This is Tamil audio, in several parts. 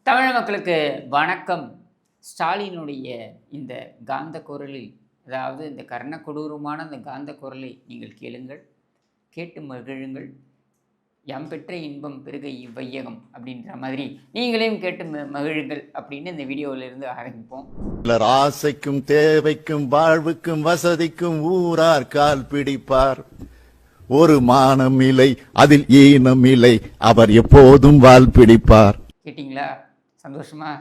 தமிழ் மக்களுக்கு வணக்கம். ஸ்டாலினுடைய இந்த காந்த குரலில், அதாவது இந்த கர்ண கொடூரமான அந்த காந்த குரலை நீங்கள் கேளுங்கள், கேட்டு மகிழுங்கள். "யாம் பெற்ற இன்பம் பெருக இவ்வையகம்" அப்படின்ற மாதிரி நீங்களையும் கேட்டு மகிழுங்கள் அப்படின்னு இந்த வீடியோவிலிருந்து ஆரம்பிப்போம். சிலர் ஆசைக்கும் தேவைக்கும் வாழ்வுக்கும் வசதிக்கும் ஊரார் கால் பிடிப்பார். ஒரு மானம் இல்லை, அதில் ஈனம் இல்லை, அவர் எப்போதும் வால் பிடிப்பார். கேட்டிங்களா? சந்தோஷமா?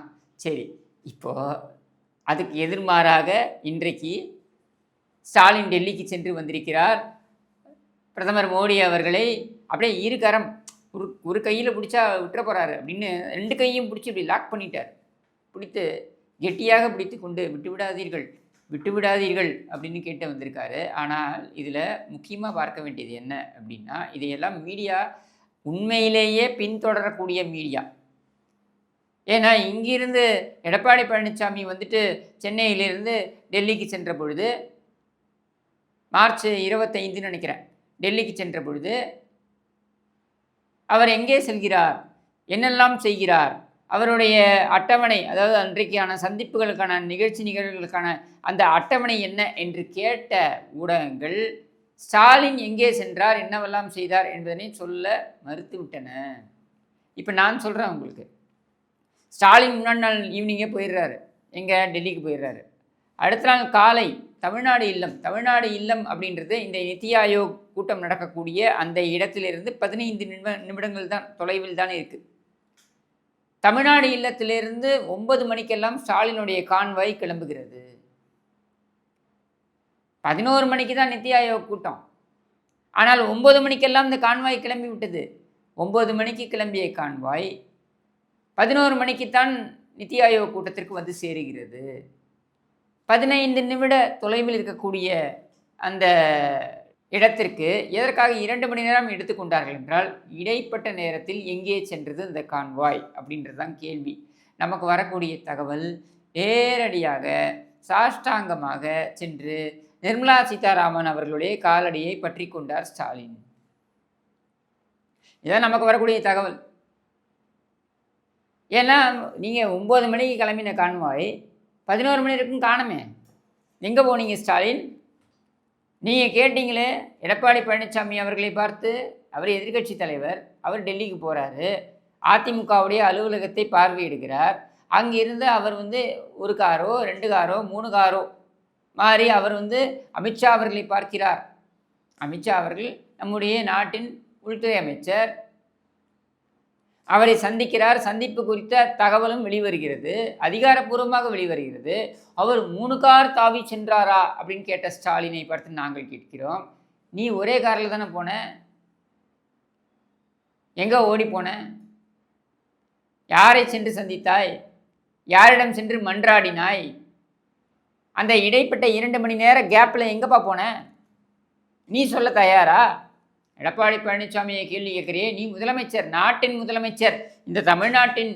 சரி, இப்போ அதுக்கு எதிர்மாறாக இன்றைக்கு ஸ்டாலின் டெல்லிக்கு சென்று வந்திருக்கிறார். பிரதமர் மோடி அவர்களை அப்படியே இருகரம் ஒரு கையில் பிடிச்சா விட்டுற போகிறாரு அப்படின்னு 2 கையும் பிடிச்சி இப்படி லாக் பண்ணிட்டார். பிடித்து கெட்டியாக பிடித்து கொண்டு விட்டு விடாதீர்கள் அப்படின்னு கேட்டு வந்திருக்காரு. ஆனால் இதில் முக்கியமாக பார்க்க வேண்டியது என்ன அப்படின்னா, இதையெல்லாம் மீடியா உண்மையிலேயே பின்தொடரக்கூடிய மீடியா. ஏன்னா இங்கிருந்து எடப்பாடி பழனிசாமி வந்துட்டு சென்னையிலிருந்து டெல்லிக்கு சென்ற பொழுது, மார்ச் 25 நினைக்கிறேன், டெல்லிக்கு சென்ற பொழுது அவர் எங்கே செல்கிறார், என்னெல்லாம் செய்கிறார், அவருடைய அட்டவணை, அதாவது அன்றைக்கான சந்திப்புகளுக்கான நிகழ்வுகளுக்கான அந்த அட்டவணை என்ன என்று கேட்ட ஊடகங்கள் ஸ்டாலின் எங்கே சென்றார், என்னவெல்லாம் செய்தார் என்பதனை சொல்ல மறுத்துவிட்டன. இப்போ நான் சொல்கிறேன் உங்களுக்கு, ஸ்டாலின் முன்னாடி நாள் ஈவினிங்கே போயிடுறாரு, எங்கே டெல்லிக்கு போயிடுறாரு. அடுத்த நாள் காலை தமிழ்நாடு இல்லம் அப்படின்றது இந்த நித்தி ஆயோக் கூட்டம் நடக்கக்கூடிய அந்த இடத்திலிருந்து 15 நிமிடங்கள் தான் தொலைவில் தான் இருக்குது. தமிழ்நாடு இல்லத்திலிருந்து 9 மணிக்கெல்லாம் ஸ்டாலினுடைய கான்வாய் கிளம்புகிறது. 11 மணிக்கு தான் நித்தி ஆயோக் கூட்டம். ஆனால் 9 மணிக்கெல்லாம் இந்த கான்வாய் கிளம்பி விட்டது. 9 மணிக்கு கிளம்பிய கான்வாய் 11 மணிக்குத்தான் நித்தி ஆயோக் கூட்டத்திற்கு வந்து சேருகிறது. 15 நிமிட தொலைவில் இருக்கக்கூடிய அந்த இடத்திற்கு எதற்காக 2 மணி நேரம் எடுத்துக்கொண்டார்கள் என்றால், இடைப்பட்ட நேரத்தில் எங்கே சென்றது இந்த கான்வாய் அப்படின்றது தான் கேள்வி. நமக்கு வரக்கூடிய தகவல், நேரடியாக சாஷ்டாங்கமாக சென்று நிர்மலா சீதாராமன் அவர்களுடைய காலடியை பற்றி கொண்டார் ஸ்டாலின். இதுதான் நமக்கு வரக்கூடிய தகவல். ஏன்னா நீங்கள் 9 மணிக்கு கிளம்பின கான்வாய் 11 மணி வரைக்கும் காணுமே. எங்கே போனீங்க ஸ்டாலின்? நீங்கள் கேட்டீங்களே எடப்பாடி பழனிசாமி அவர்களை பார்த்து, அவர் எதிர்க்கட்சி தலைவர், அவர் டெல்லிக்கு போகிறாரு, அதிமுகவுடைய அலுவலகத்தை பார்வையிடுகிறார். அங்கிருந்து அவர் ஒரு காரோ 2 காரோ 3 காரோ மாறி அவர் அமித்ஷா அவர்களை பார்க்கிறார். அமித்ஷா அவர்கள் நம்முடைய நாட்டின் உள்துறை அமைச்சர், அவரை சந்திக்கிறார். சந்திப்பு குறித்த தகவலும் வெளிவருகிறது, அதிகாரப்பூர்வமாக வெளிவருகிறது. அவர் 3 கார் தாவி சென்றாரா அப்படின்னு கேட்ட ஸ்டாலினை பார்த்து நாங்கள் கேட்கிறோம், நீ ஒரே காரில் தானே போன, எங்கே ஓடி போன, யாரை சென்று சந்தித்தாய், யாரிடம் சென்று மன்றாடினாய், அந்த இடைப்பட்ட 2 மணி நேர கேப்பில் எங்கேப்பா போன, நீ சொல்ல தயாரா? எடப்பாடி பழனிசாமியை கேள்வி கேட்குறியே, நீ முதலமைச்சர், நாட்டின் முதலமைச்சர், இந்த தமிழ்நாட்டின்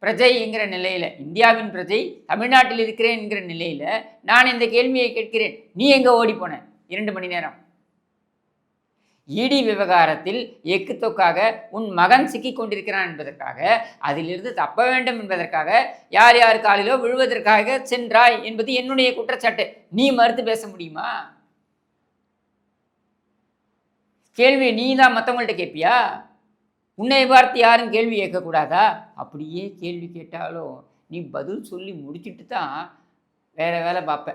பிரஜை என்கிற நிலையில், இந்தியாவின் பிரஜை, தமிழ்நாட்டில் இருக்கிறேன் என்கிற நிலையில் நான் இந்த கேள்வியை கேட்கிறேன், நீ எங்கே ஓடி போன 2 மணி நேரம்? இடி விவகாரத்தில் எக்கு தொக்காக உன் மகன் சிக்கி கொண்டிருக்கிறான் என்பதற்காக, அதிலிருந்து தப்ப வேண்டும் என்பதற்காக, யார் யார் காலிலோ விழுவதற்காக சென்றாய் என்பது என்னுடைய குற்றச்சாட்டு. நீ மறுத்து பேச முடியுமா? கேள்வியை நீ தான் மற்றவங்கள்ட்ட கேட்பியா? உன்னை பார்த்து யாரும் கேள்வி கேட்கக்கூடாதா? அப்படியே கேள்வி கேட்டாலும் நீ பதில் சொல்லி முடிச்சுட்டு தான் வேறு வேலை பார்ப்ப.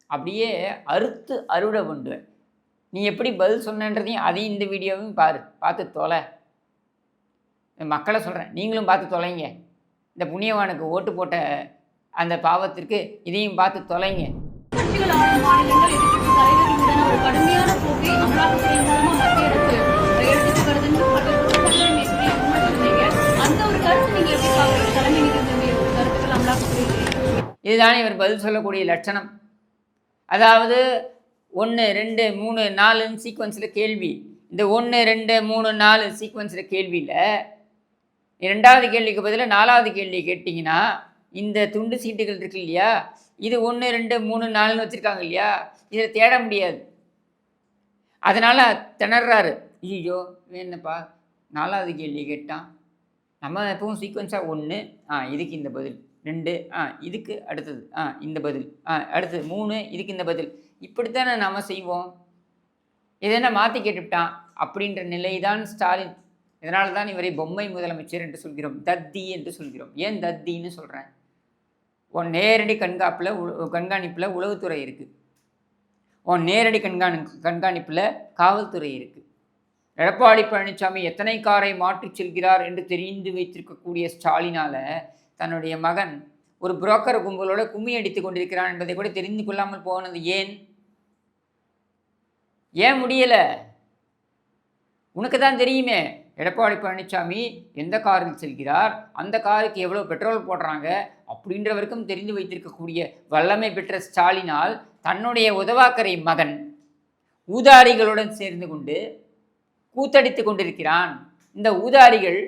அப்படியே அறுத்து அறுவடை பண்ணுவேன். நீ எப்படி பதில் சொன்னன்றதையும் அதையும் இந்த வீடியோவையும் பார்த்து தொலை. மக்களை சொல்கிறேன், நீங்களும் பார்த்து தொலைங்க. இந்த புண்ணியவானுக்கு ஓட்டு போட்ட அந்த பாவத்திற்கு இதையும் பார்த்து தொலைங்க. இதுதானே இவர் பதில் சொல்லக்கூடிய லட்சணம். அதாவது 1 2 3 4 சீக்வன்ஸில் கேள்வி. இந்த 1 2 3 4 சீக்வன்ஸில் கேள்வியில் 2வது கேள்விக்கு பதிலாக 4வது கேள்வி கேட்டிங்கன்னா, இந்த துண்டு சீட்டுகள் இருக்கு இல்லையா, இது 1 2 3 4 வச்சுருக்காங்க இல்லையா, இதில் தேட முடியாது. அதனால் திணறாரு. ஐயோ என்னப்பா 4வது கேள்வி கேட்டான், நம்ம எப்பவும் சீக்வன்ஸாக 1 இதுக்கு இந்த பதில், 2 இதுக்கு அடுத்தது இந்த பதில், அடுத்தது 3 இதுக்கு இந்த பதில், இப்படித்தானே நம்ம செய்வோம். இதென்ன மாற்றி கேட்டுவிட்டான் அப்படின்ற நிலைதான் ஸ்டாலின். இதனால தான் இவரை பொம்மை முதலமைச்சர் என்று சொல்கிறோம், தத்தி என்று சொல்கிறோம். ஏன் தத்தின்னு சொல்கிறேன்? உன் நேரடி கண்காணிப்பில் உளவுத்துறை இருக்குது, உன் நேரடி கண்காணிப்பில் காவல்துறை இருக்குது. எடப்பாடி பழனிசாமி எத்தனை காரை மாற்றிச் செல்கிறார் என்று தெரிந்து வைத்திருக்கக்கூடிய ஸ்டாலினால் தன்னுடைய மகன் ஒரு புரோக்கர் கும்பலோட கும்மி அடித்து கொண்டிருக்கிறான் என்பதை கூட தெரிந்து கொள்ளாமல் போனது ஏன் முடியலை? உனக்கு தான் தெரியுமே எடப்பாடி பழனிசாமி எந்த காரில் செல்கிறார், அந்த காருக்கு எவ்வளோ பெட்ரோல் போடுறாங்க அப்படின்ற வரைக்கும் தெரிந்து வைத்திருக்கக்கூடிய வல்லமை பெற்ற ஸ்டாலினால் தன்னுடைய உதவாக்கரை மகன் ஊதாரிகளுடன் சேர்ந்து கொண்டு கூத்தடித்து கொண்டிருக்கிறான். இந்த ஊதாரிகள்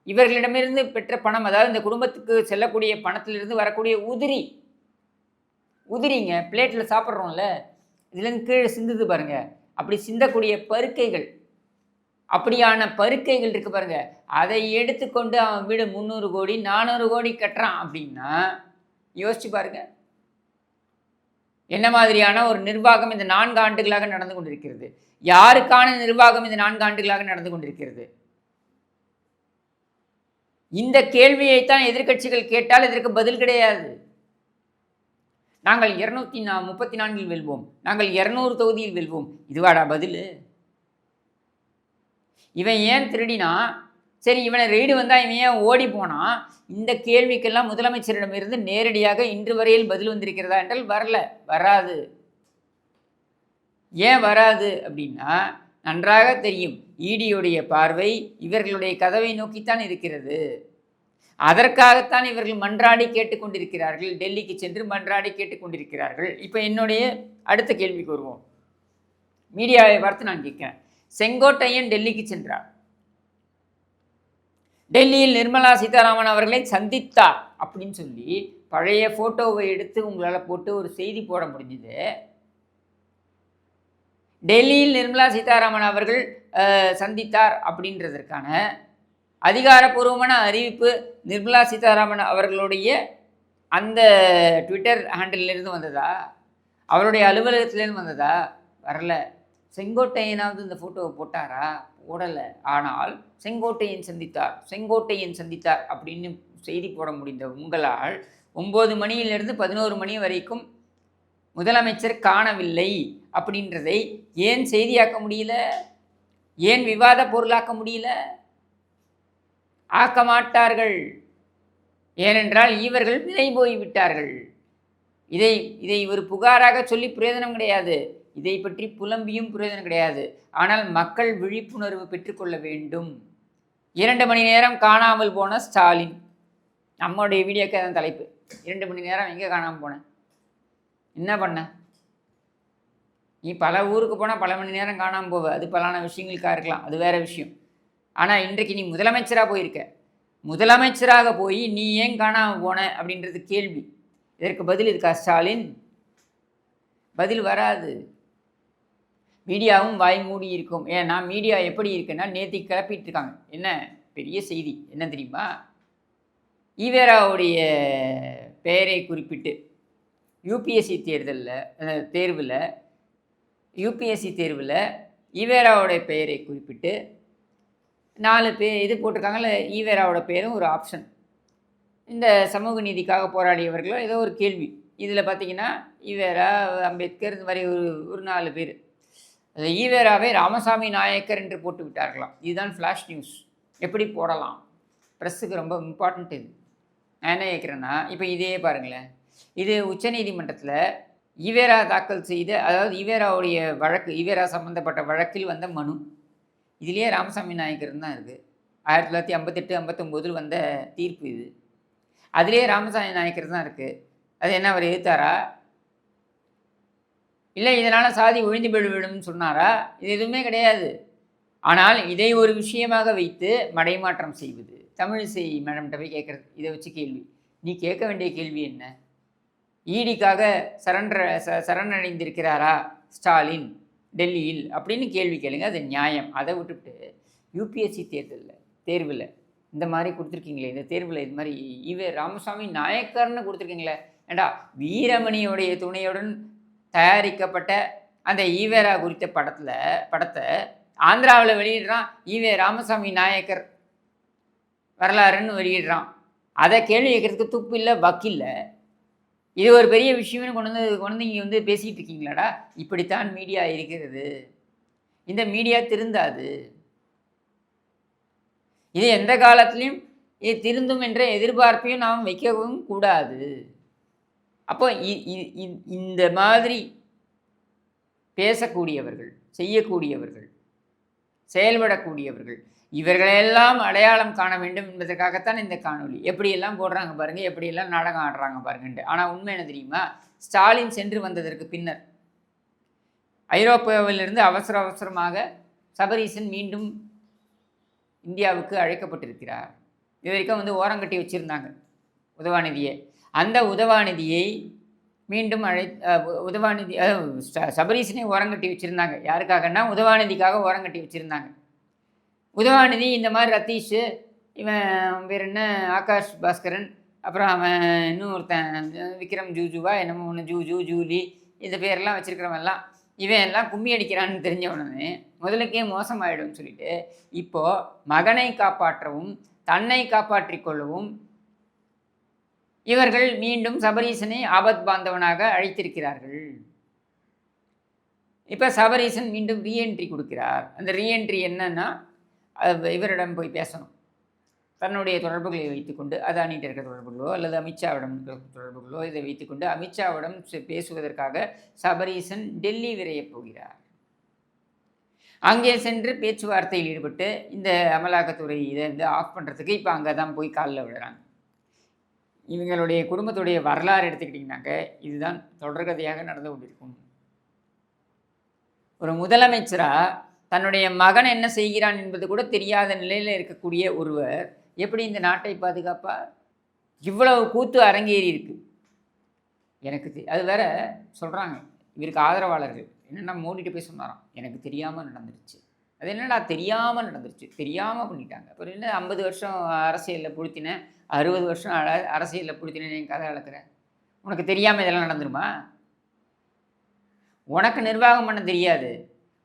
இவர்களிடமிருந்து பெற்ற பணம், அதாவது இந்த குடும்பத்துக்கு செல்லக்கூடிய பணத்திலிருந்து வரக்கூடிய உதிரிங்க பிளேட்டில் சாப்பிட்றோம்ல, இதுலேருந்து கீழே சிந்துது பாருங்க, அப்படி சிந்தக்கூடிய பருக்கைகள், அப்படியான பருக்கைகள் இருக்கு பாருங்க, அதை எடுத்துக்கொண்டு அவன் வீடு 300 கோடி 400 கோடி கட்டுறான் அப்படின்னா யோசிச்சு பாருங்க என்ன மாதிரியான ஒரு நிர்வாகம் இந்த 4 ஆண்டுகளாக நடந்து கொண்டிருக்கிறது. யாருக்கான நிர்வாகம் இந்த 4 ஆண்டுகளாக நடந்து கொண்டிருக்கிறது? இந்த கேள்வியைத்தான் எதிர்க்கட்சிகள் கேட்டால் இதற்கு பதில் கிடையாது. நாங்கள் 234 வெல்வோம், நாங்கள் 200 தொகுதியில் வெல்வோம், இதுவாடா பதில்? இவன் ஏன் திருடினா, சரி இவனை ரெய்டு வந்தால் இவன் ஏன் ஓடி போனான், இந்த கேள்விக்கெல்லாம் முதலமைச்சரிடமிருந்து நேரடியாக இன்று வரையில் பதில் வந்திருக்கிறதா என்றால் வராது. ஏன் வராது அப்படின்னா நன்றாக தெரியும், ஈடியுடைய பார்வை இவர்களுடைய கதவை நோக்கித்தான் இருக்கிறது. அதற்காகத்தான் இவர்கள் மன்றாடி கேட்டுக்கொண்டிருக்கிறார்கள், டெல்லிக்கு சென்று மன்றாடி கேட்டுக்கொண்டிருக்கிறார்கள். இப்போ என்னுடைய அடுத்த கேள்விக்கு வருவோம். மீடியாவை பார்த்து நான் கேட்கிறேன், செங்கோட்டையன் டெல்லிக்கு சென்றார், டெல்லியில் நிர்மலா சீதாராமன் அவர்களை சந்தித்தார் அப்படின்னு சொல்லி பழைய ஃபோட்டோவை எடுத்து உங்களால் போட்டு ஒரு செய்தி போட முடிஞ்சுது. டெல்லியில் நிர்மலா சீதாராமன் அவர்கள் சந்தித்தார் அப்படின்றதற்கான அதிகாரப்பூர்வமான அறிவிப்பு நிர்மலா சீதாராமன் அவர்களுடைய அந்த ட்விட்டர் ஹேண்டிலிருந்து வந்ததா, அவருடைய அலுவலகத்திலேருந்து வந்ததா? வரல. செங்கோட்டையனாவது இந்த ஃபோட்டோவை போட்டாரா? போடலை. ஆனால் செங்கோட்டையன் சந்தித்தார் அப்படின்னு செய்தி போட முடிந்த உங்களால் 9 மணியிலிருந்து 11 மணி வரைக்கும் முதலமைச்சர் காணவில்லை அப்படின்றதை ஏன் செய்தியாக்க முடியல? ஏன் விவாத பொருளாக்க முடியல? ஆக்க மாட்டார்கள். ஏனென்றால் இவர்கள் விலை போய்விட்டார்கள். இதை ஒரு புகாராக சொல்லி பிரயோஜனம் கிடையாது, இதை பற்றி புலம்பியும் பிரயோஜனம் கிடையாது. ஆனால் மக்கள் விழிப்புணர்வு பெற்றுக்கொள்ள வேண்டும். 2 மணி நேரம் காணாமல் போன ஸ்டாலின், நம்மளுடைய வீடியோக்கு அதான் தலைப்பு. 2 மணி நேரம் எங்கே காணாமல் போனேன், என்ன பண்ண? நீ பல ஊருக்கு போனால் பல மணி நேரம் காணாமல் போவ, அது பலான விஷயங்களுக்காக இருக்கலாம், அது வேறு விஷயம். ஆனால் இன்றைக்கு நீ முதலமைச்சராக போயிருக்க, முதலமைச்சராக போய் நீ ஏன் காணாமல் போன அப்படின்றது கேள்வி. இதற்கு பதில் இருக்கா ஸ்டாலின்? பதில் வராது. மீடியாவும் வாய் மூடி இருக்கும். ஏன்னா மீடியா எப்படி இருக்குன்னா நேற்று கிளப்பிட்டு இருக்காங்க. என்ன பெரிய செய்தி என்ன தெரியுமா? ஈவேராவுடைய பெயரை குறிப்பிட்டு யூபிஎஸ்சி தேர்வில் ஈவேராவுடைய பெயரை குறிப்பிட்டு 4 பேர் இது போட்டிருக்காங்கல்ல, ஈவேராவோட பேரும் ஒரு ஆப்ஷன். இந்த சமூக நீதிக்காக போராடியவர்களோ ஏதோ ஒரு கேள்வி. இதில் பார்த்தீங்கன்னா ஈவேரா, அம்பேத்கர், இந்த மாதிரி ஒரு 4 பேர். அது ஈவேராவை ராமசாமி நாயக்கர் என்று போட்டு விட்டார்களாம். இதுதான் ஃப்ளாஷ் நியூஸ். எப்படி போடலாம்? ப்ரெஸ்ஸுக்கு ரொம்ப இம்பார்ட்டண்ட் இது. நான் என்ன கேட்குறேன்னா, இப்போ இதே பாருங்களேன், இது உச்சநீதிமன்றத்தில் ஈவேரா தாக்கல் செய்த, அதாவது ஈவேராவுடைய வழக்கு, ஈவேரா சம்மந்தப்பட்ட வழக்கில் வந்த மனு. இதுலேயே ராமசாமி நாயக்கர் தான் இருக்குது. 1958-59 வந்த தீர்ப்பு இது. அதிலே ராமசாமி நாயக்கர் தான் இருக்குது. அது என்ன, அவர் எதிர்த்தாரா? இல்லை இதனால் சாதி ஒழிந்து போய்விடும்னு சொன்னாரா? இது எதுவுமே கிடையாது. ஆனால் இதை ஒரு விஷயமாக வைத்து மடைமாற்றம் செய்வது, தமிழிசை மேடம்கிட்ட போய் கேட்குறது, இதை வச்சு கேள்வி. நீ கேட்க வேண்டிய கேள்வி என்ன? ஈடிக்காக சரணடைந்திருக்கிறாரா ஸ்டாலின் டெல்லியில் அப்படின்னு கேள்வி கேளுங்க, அது நியாயம். அதை விட்டுவிட்டு யூபிஎஸ்சி தேர்வில் இந்த மாதிரி கொடுத்துருக்கீங்களே, இந்த தேர்வில் இது மாதிரி ராமசாமி நாயக்கர்னு கொடுத்துருக்கீங்களே. ஏண்டா, வீரமணியோடைய துணையுடன் தயாரிக்கப்பட்ட அந்த ஈவேரா குறித்த படத்தை ஆந்திராவில் வெளியிடுறான். ராமசாமி நாயக்கர் வரலாறுன்னு வெளியிடுறான். அதை கேள்வி கேட்கறதுக்கு துப்பு இல்லை, வக்கில்லை. இது ஒரு பெரிய விஷயம்னு கொண்டு வந்து இங்கே வந்து பேசிகிட்டு இருக்கீங்களாடா. இப்படித்தான் மீடியா இருக்கிறது. இந்த மீடியா திருந்தாது. இது எந்த காலத்திலையும் இது திருந்தும் என்ற எதிர்பார்ப்பையும் நாம் வைக்கவும் கூடாது. அப்போ இந்த மாதிரி பேசக்கூடியவர்கள், செய்யக்கூடியவர்கள், செயல்படக்கூடியவர்கள், இவர்களெல்லாம் அடையாளம் காண வேண்டும் என்பதற்காகத்தான் இந்த காணொளி. எப்படியெல்லாம் போடுறாங்க பாருங்கள், எப்படியெல்லாம் நாடகம் ஆடுறாங்க பாருங்கன்ட்டு. ஆனால் உண்மை என்ன தெரியுமா? ஸ்டாலின் சென்று வந்ததற்கு பின்னர் ஐரோப்பாவிலிருந்து அவசரமாக சபரீசன் மீண்டும் இந்தியாவுக்கு அழைக்கப்பட்டிருக்கிறார். இது வரைக்கும் வந்து ஓரங்கட்டி வச்சுருந்தாங்க உதவாநிதியை. அந்த உதவாநிதியை மீண்டும் சபரீசனை ஓரங்கட்டி வச்சுருந்தாங்க. யாருக்காகன்னா உதவாநிதிக்காக ஓரங்கட்டி வச்சுருந்தாங்க. உதவாநிதி இந்த மாதிரி ரத்தீஷ், இவன் வேறு என்ன ஆகாஷ் பாஸ்கரன், அப்புறம் அவன் இன்னும் ஒருத்தன் விக்ரம் ஜூஜுவா என்னமோ ஒன்று ஜூலி, இந்த பேரெல்லாம் வச்சுருக்கிறவன்லாம் இவன் எல்லாம் கும்மி அடிக்கிறான்னு தெரிஞ்ச உடனே முதலுக்கே மோசமாயிடும்னு சொல்லிட்டு இப்போது மகனை காப்பாற்றவும் தன்னை காப்பாற்றிக் கொள்ளவும் இவர்கள் மீண்டும் சபரீசனை ஆபத் பாந்தவனாக அழைத்திருக்கிறார்கள். இப்போ சபரீசன் மீண்டும் ரீஎன்ட்ரி கொடுக்கிறார். அந்த ரீஎன்ட்ரி என்னன்னா, இவரிடம் போய் பேசணும். தன்னுடைய தொடர்புகளை வைத்துக்கொண்டு, அதானிகிட்ட இருக்கிற தொடர்புகளோ அல்லது அமித்ஷாவிடம் இருக்கிற தொடர்புகளோ இதை வைத்துக்கொண்டு அமித்ஷாவிடம் பேசுவதற்காக சபரீசன் டெல்லி விரையப் போகிறார். அங்கே சென்று பேச்சுவார்த்தையில் ஈடுபட்டு இந்த அமலாக்கத்துறை இதை வந்து ஆஃப் பண்ணுறதுக்கு இப்போ அங்கே தான் போய் காலில் விடுறாங்க. இவங்களுடைய குடும்பத்துடைய வரலாறு எடுத்துக்கிட்டிங்கனாக்க இதுதான் தொடர்கதையாக நடந்து கொண்டிருக்கும். ஒரு முதலமைச்சராக தன்னுடைய மகன் என்ன செய்கிறான் என்பது கூட தெரியாத நிலையில் இருக்கக்கூடிய ஒருவர் எப்படி இந்த நாட்டை பாதுகாப்பார்? இவ்வளவு கூத்து அரங்கேறி இருக்கு. எனக்கு அது வேற சொல்கிறாங்க, இவருக்கு ஆதரவாளர்கள் என்னென்னா மோடிட்டு போய் சொன்னாராம், எனக்கு தெரியாமல் நடந்துருச்சு. அது என்னடா தெரியாமல் நடந்துருச்சு, தெரியாமல் பண்ணிட்டாங்க. அப்புறம் என்ன 50 வருஷம் அரசியலில் புழுத்தினேன், 60 வருஷம் அரசியலில் புழுத்தினேன், என் கதை வளர்க்குறேன், உனக்கு தெரியாமல் இதெல்லாம் நடந்துருமா? உனக்கு நிர்வாகம் பண்ண தெரியாது,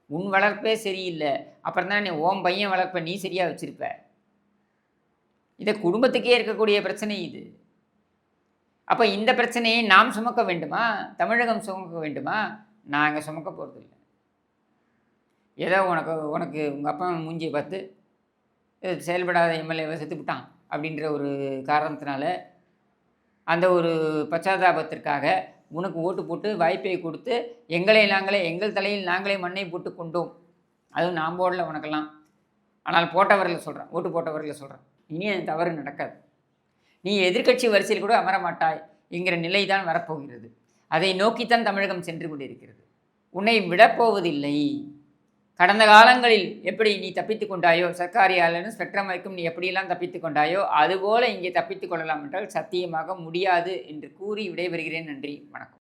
உன் வளர்ப்பே சரியில்லை, அப்புறம் தான் நீ ஓம் பையன் வளர்ப்ப நீ சரியாக வச்சுருப்ப. இதை குடும்பத்துக்கே இருக்கக்கூடிய பிரச்சனை இது. அப்போ இந்த பிரச்சனையை நாம் சுமக்க வேண்டுமா? தமிழகம் சுமக்க வேண்டுமா? நாங்கள் சுமக்க போகிறதில்லை. ஏதோ உனக்கு உங்கள் அப்பா மூஞ்சியை பார்த்து செயல்படாத எம்எல்ஏவை செத்துவிட்டான் அப்படின்ற ஒரு காரணத்தினால அந்த ஒரு பச்சாதாபத்திற்காக உனக்கு ஓட்டு போட்டு வாய்ப்பை கொடுத்து எங்கள் தலையில் நாங்களே மண்ணை போட்டு கொண்டோம். அதுவும் நான் போடல உனக்கெல்லாம், ஆனால் போட்டவர்கள் சொல்கிறேன், ஓட்டு போட்டவர்கள் சொல்கிறேன், இனி அது தவறு நடக்காது. நீ எதிர்க்கட்சி வரிசையில் கூட அமர மாட்டாய் என்கிற நிலை தான் வரப்போகிறது. அதை நோக்கித்தான் தமிழகம் சென்று கொண்டிருக்கிறது. உன்னை விடப்போவதில்லை. கடந்த காலங்களில் எப்படி நீ தப்பித்து கொண்டாயோ, சர்க்காரியாளன்னு ஸ்பெக்ட்ரம் வரைக்கும் நீ எப்படியெல்லாம் தப்பித்து கொண்டாயோ அதுபோல் இங்கே தப்பித்து கொள்ளலாம் என்றால் சத்தியமாக முடியாது என்று கூறி விடைபெறுகிறேன். நன்றி, வணக்கம்.